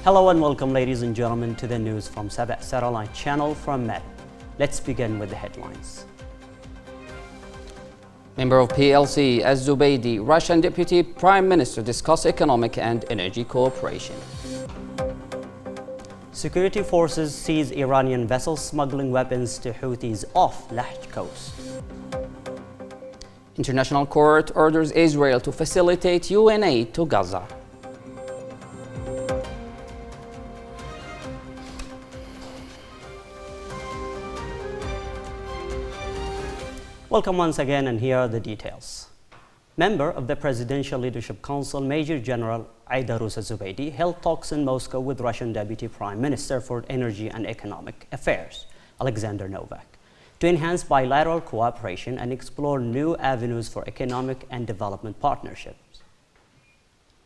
Hello and welcome, ladies and gentlemen, to the news from Saba Satellite Channel from Med. Let's begin with the headlines. Member of PLC Az-Zubaydi, Russian Deputy Prime Minister discuss economic and energy cooperation. Security forces seize Iranian vessels smuggling weapons to Houthis off Lahj coast. International Court orders Israel to facilitate UN aid to Gaza. Welcome once again, and here are the details. Member of the Presidential Leadership Council, Major General Aidarus Az-Zubaydi, held talks in Moscow with Russian Deputy Prime Minister for Energy and Economic Affairs, Alexander Novak, to enhance bilateral cooperation and explore new avenues for economic and development partnerships.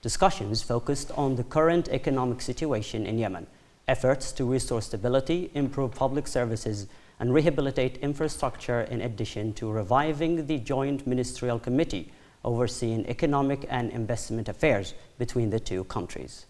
Discussions focused on the current economic situation in Yemen, efforts to restore stability, improve public services, and rehabilitate infrastructure, in addition to reviving the Joint Ministerial Committee overseeing economic and investment affairs between the two countries.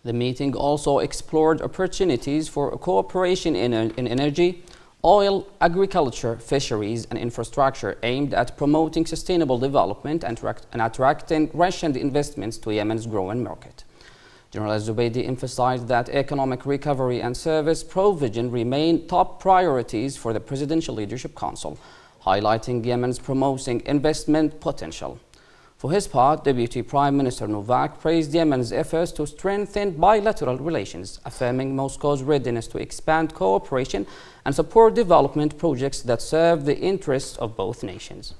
The meeting also explored opportunities for cooperation in energy, oil, agriculture, fisheries, and infrastructure aimed at promoting sustainable development and attracting Russian investments to Yemen's growing market. General Az-Zubaydi emphasized that economic recovery and service provision remain top priorities for the Presidential Leadership Council, highlighting Yemen's promoting investment potential. For his part, Deputy Prime Minister Novak praised Yemen's efforts to strengthen bilateral relations, affirming Moscow's readiness to expand cooperation and support development projects that serve the interests of both nations.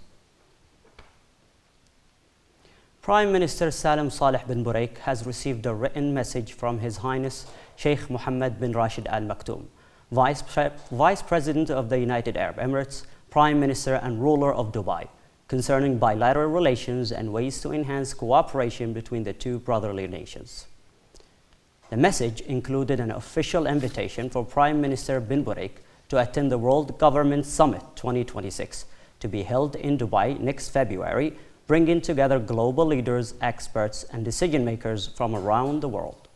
Prime Minister Salim Saleh bin Buraik has received a written message from His Highness Sheikh Mohammed bin Rashid Al Maktoum, Vice President of the United Arab Emirates, Prime Minister and ruler of Dubai, concerning bilateral relations and ways to enhance cooperation between the two brotherly nations. The message included an official invitation for Prime Minister bin Buraik to attend the World Government Summit 2026 to be held in Dubai next February, bringing together global leaders, experts, and decision-makers from around the world.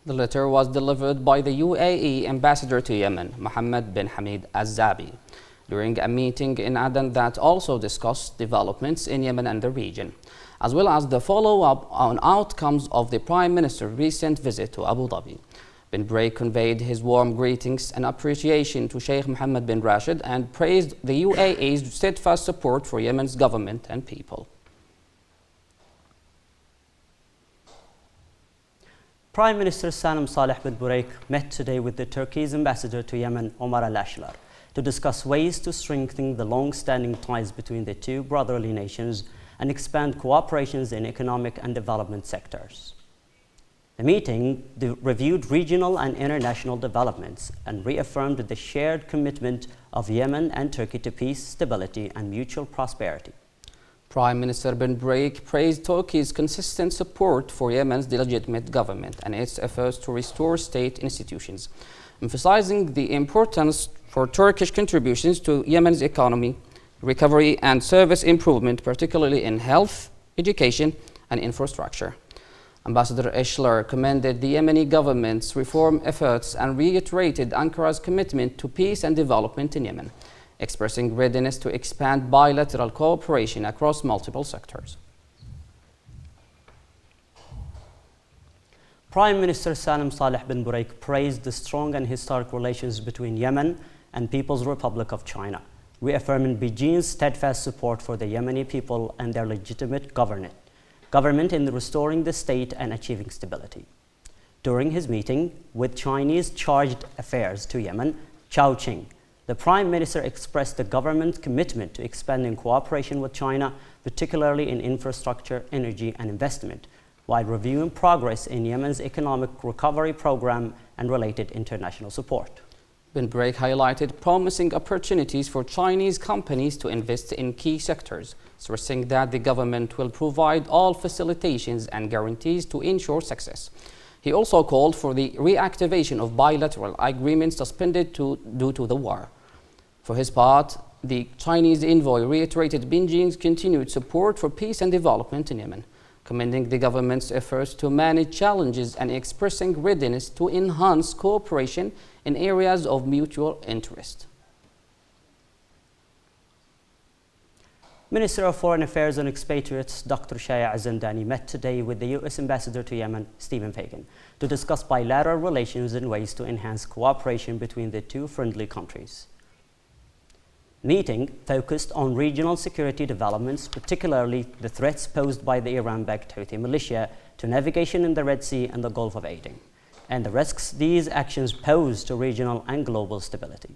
The letter was delivered by the UAE Ambassador to Yemen, Mohammed bin Hamid Al-Zabi, during a meeting in Aden that also discussed developments in Yemen and the region, as well as the follow-up on outcomes of the Prime Minister's recent visit to Abu Dhabi. Bin Buraik conveyed his warm greetings and appreciation to Sheikh Mohammed bin Rashid and praised the UAE's steadfast support for Yemen's government and people. Prime Minister Salim Saleh bin Buraik met today with the Turkey's ambassador to Yemen, Omar Al-Ashlar, to discuss ways to strengthen the long-standing ties between the two brotherly nations and expand cooperations in economic and development sectors. The meeting reviewed regional and international developments and reaffirmed the shared commitment of Yemen and Turkey to peace, stability, and mutual prosperity. Prime Minister bin Buraik praised Turkey's consistent support for Yemen's legitimate government and its efforts to restore state institutions, emphasizing the importance for Turkish contributions to Yemen's economy, recovery, and service improvement, particularly in health, education, and infrastructure. Ambassador Ashlar commended the Yemeni government's reform efforts and reiterated Ankara's commitment to peace and development in Yemen, expressing readiness to expand bilateral cooperation across multiple sectors. Prime Minister Salim Saleh bin Buraik praised the strong and historic relations between Yemen and People's Republic of China, reaffirming Beijing's steadfast support for the Yemeni people and their legitimate government in restoring the state and achieving stability. During his meeting with Chinese chargé d'affaires to Yemen, Chao Ching, the Prime Minister expressed the government's commitment to expanding cooperation with China, particularly in infrastructure, energy, and investment, while reviewing progress in Yemen's economic recovery program and related international support. Bin Buraik highlighted promising opportunities for Chinese companies to invest in key sectors, stressing that the government will provide all facilitations and guarantees to ensure success. He also called for the reactivation of bilateral agreements suspended due to the war. For his part, the Chinese envoy reiterated Beijing's continued support for peace and development in Yemen, commending the government's efforts to manage challenges and expressing readiness to enhance cooperation in areas of mutual interest. Minister of Foreign Affairs and Expatriates Dr. Shaya Azandani met today with the U.S. Ambassador to Yemen, Stephen Fagan, to discuss bilateral relations and ways to enhance cooperation between the two friendly countries. Meeting focused on regional security developments, particularly the threats posed by the Iran-backed Houthi militia to navigation in the Red Sea and the Gulf of Aden, and the risks these actions pose to regional and global stability.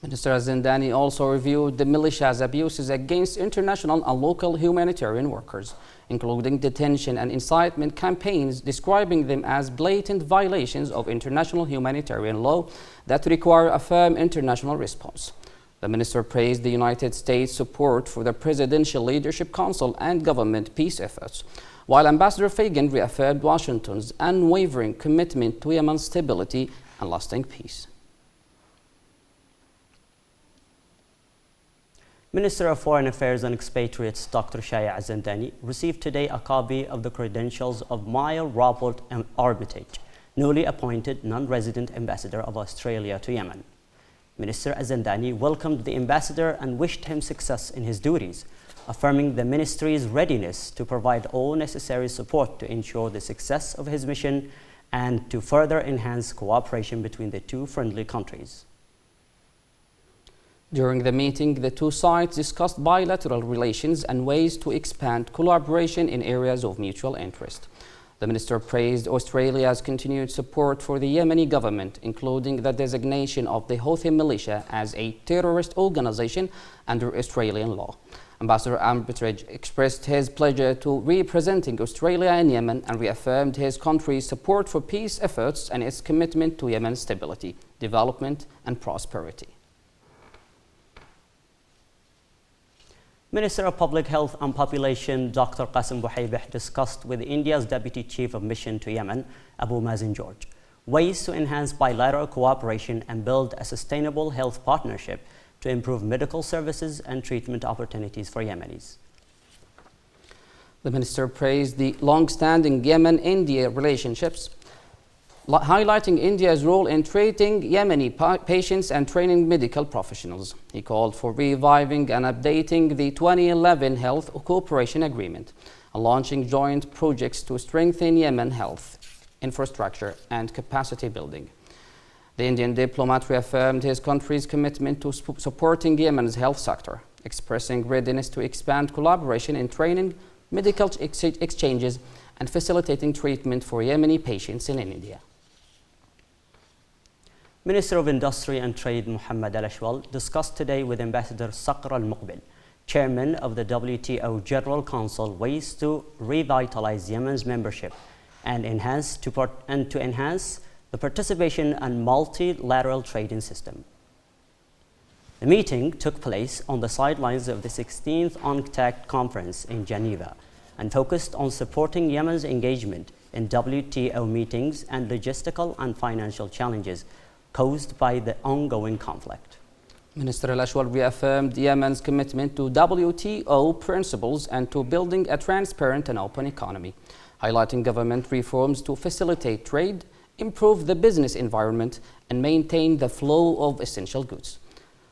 Minister Azandani also reviewed the militia's abuses against international and local humanitarian workers, including detention and incitement campaigns, describing them as blatant violations of international humanitarian law that require a firm international response. The minister praised the United States' support for the Presidential Leadership Council and government peace efforts, while Ambassador Fagan reaffirmed Washington's unwavering commitment to Yemen's stability and lasting peace. Minister of Foreign Affairs and Expatriates Dr. Shaya Azandani received today a copy of the credentials of Mile Robert Armitage, newly appointed non-resident ambassador of Australia to Yemen. Minister Azandani welcomed the ambassador and wished him success in his duties, affirming the ministry's readiness to provide all necessary support to ensure the success of his mission and to further enhance cooperation between the two friendly countries. During the meeting, the two sides discussed bilateral relations and ways to expand collaboration in areas of mutual interest. The minister praised Australia's continued support for the Yemeni government, including the designation of the Houthi militia as a terrorist organization under Australian law. Ambassador Armitage expressed his pleasure to representing Australia in Yemen and reaffirmed his country's support for peace efforts and its commitment to Yemen's stability, development, and prosperity. Minister of Public Health and Population Dr. Qasim Buhaybeh discussed with India's Deputy Chief of Mission to Yemen, Abu Mazen George, ways to enhance bilateral cooperation and build a sustainable health partnership to improve medical services and treatment opportunities for Yemenis. The minister praised the long-standing Yemen-India relationships, highlighting India's role in treating Yemeni patients and training medical professionals. He called for reviving and updating the 2011 Health Cooperation Agreement and launching joint projects to strengthen Yemen health infrastructure and capacity building. The Indian diplomat reaffirmed his country's commitment to supporting Yemen's health sector, expressing readiness to expand collaboration in training, medical exchanges, and facilitating treatment for Yemeni patients in India. Minister of Industry and Trade Mohammed Al-Ashwal discussed today with Ambassador Saqr Al-Muqbil, Chairman of the WTO General Council, ways to revitalize Yemen's membership and to enhance the participation and multilateral trading system. The meeting took place on the sidelines of the 16th UNCTAD conference in Geneva and focused on supporting Yemen's engagement in WTO meetings and logistical and financial challenges caused by the ongoing conflict. Minister Al-Ashwal reaffirmed Yemen's commitment to WTO principles and to building a transparent and open economy, highlighting government reforms to facilitate trade, improve the business environment, and maintain the flow of essential goods.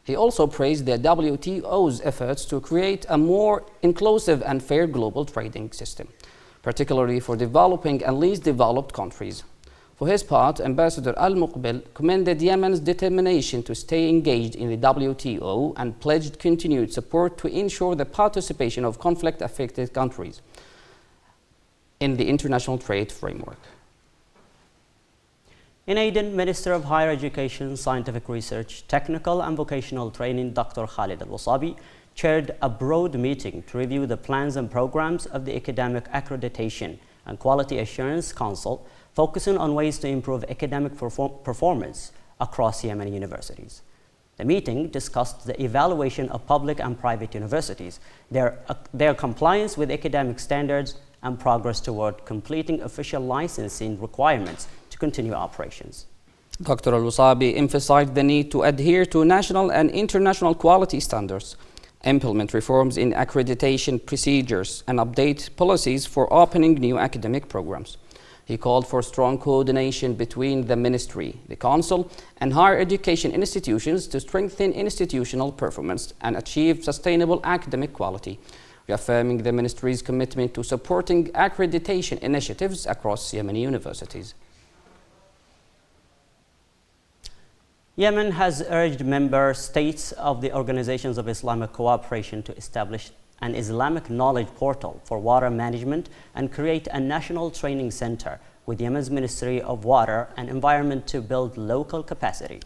He also praised the WTO's efforts to create a more inclusive and fair global trading system, particularly for developing and least developed countries. For his part, Ambassador Al-Muqbil commended Yemen's determination to stay engaged in the WTO and pledged continued support to ensure the participation of conflict-affected countries in the international trade framework. In Aden, Minister of Higher Education, Scientific Research, Technical and Vocational Training Dr. Khalid Al-Wasabi chaired a broad meeting to review the plans and programs of the Academic Accreditation and Quality Assurance Council, focusing on ways to improve academic performance across Yemeni universities. The meeting discussed the evaluation of public and private universities, their compliance with academic standards, and progress toward completing official licensing requirements to continue operations. Dr. Al-Wasabi emphasized the need to adhere to national and international quality standards implement reforms in accreditation procedures, and update policies for opening new academic programs. He called for strong coordination between the Ministry, the Council, and higher education institutions to strengthen institutional performance and achieve sustainable academic quality, reaffirming the Ministry's commitment to supporting accreditation initiatives across Yemeni universities. Yemen has urged member states of the Organizations of Islamic Cooperation to establish an Islamic knowledge portal for water management and create a national training center with Yemen's Ministry of Water and Environment to build local capacity.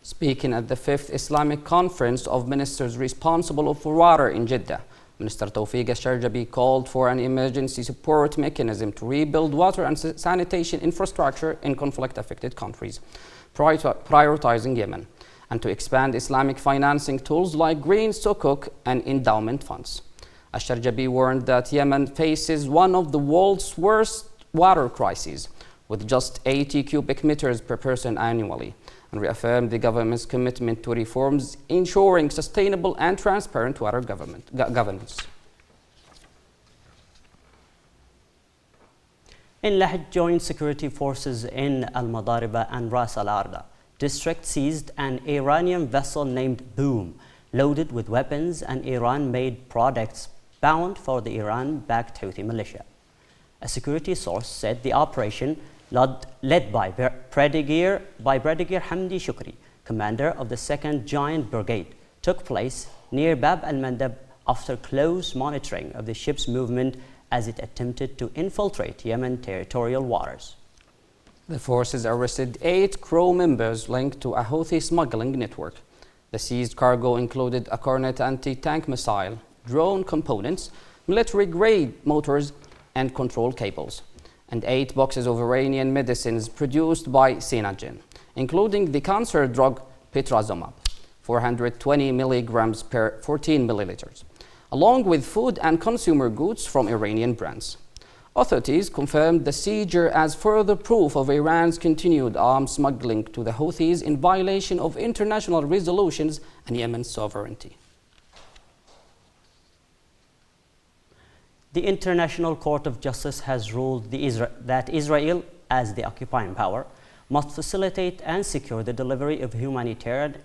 Speaking at the 5th Islamic Conference of Ministers responsible for water in Jeddah, Minister Tawfiq al-Sharjabi called for an emergency support mechanism to rebuild water and sanitation infrastructure in conflict-affected countries, prioritizing Yemen, and to expand Islamic financing tools like green sukuk and endowment funds. Al-Sharjabi warned that Yemen faces one of the world's worst water crises, with just 80 cubic meters per person annually, and reaffirmed the government's commitment to reforms ensuring sustainable and transparent water governance. In Lahj, joint security forces in Al-Madariba and Ras Al-Arda district seized an Iranian vessel named Boom, loaded with weapons and Iran-made products bound for the Iran-backed Houthi militia. A security source said the operation, led by Brigadier Hamdi Shukri, commander of the 2nd Giant Brigade, took place near Bab al-Mandab after close monitoring of the ship's movement as it attempted to infiltrate Yemen territorial waters. The forces arrested 8 crew members linked to a Houthi smuggling network. The seized cargo included a Cornet anti-tank missile, drone components, military-grade motors, and control cables, and 8 boxes of Iranian medicines produced by Sinagen, including the cancer drug Petrazomab, 420 milligrams per 14 milliliters, along with food and consumer goods from Iranian brands. Authorities confirmed the seizure as further proof of Iran's continued arms smuggling to the Houthis in violation of international resolutions and Yemen's sovereignty. The International Court of Justice has ruled that Israel, as the occupying power, must facilitate and secure the delivery of humanitarian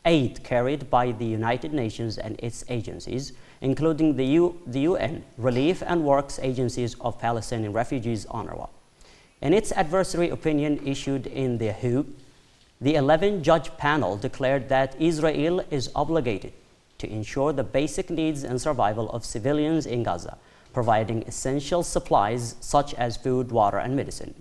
aid carried by the United Nations and its agencies, including the UN Relief and Works Agencies of Palestinian Refugees, UNRWA. In its advisory opinion issued in The Hague, the 11-judge panel declared that Israel is obligated to ensure the basic needs and survival of civilians in Gaza, providing essential supplies such as food, water, and medicine.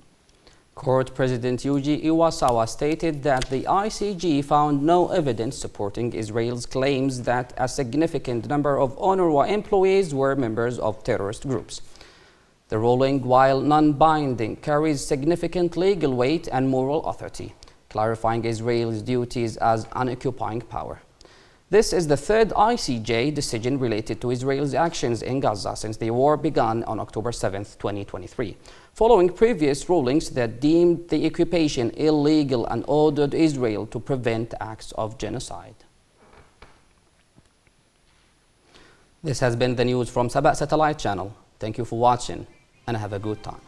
Court President Yuji Iwasawa stated that the ICJ found no evidence supporting Israel's claims that a significant number of UNRWA employees were members of terrorist groups. The ruling, while non-binding, carries significant legal weight and moral authority, clarifying Israel's duties as an occupying power. This is the 3rd ICJ decision related to Israel's actions in Gaza since the war began on October 7, 2023, following previous rulings that deemed the occupation illegal and ordered Israel to prevent acts of genocide. This has been the news from Saba Satellite Channel. Thank you for watching and have a good time.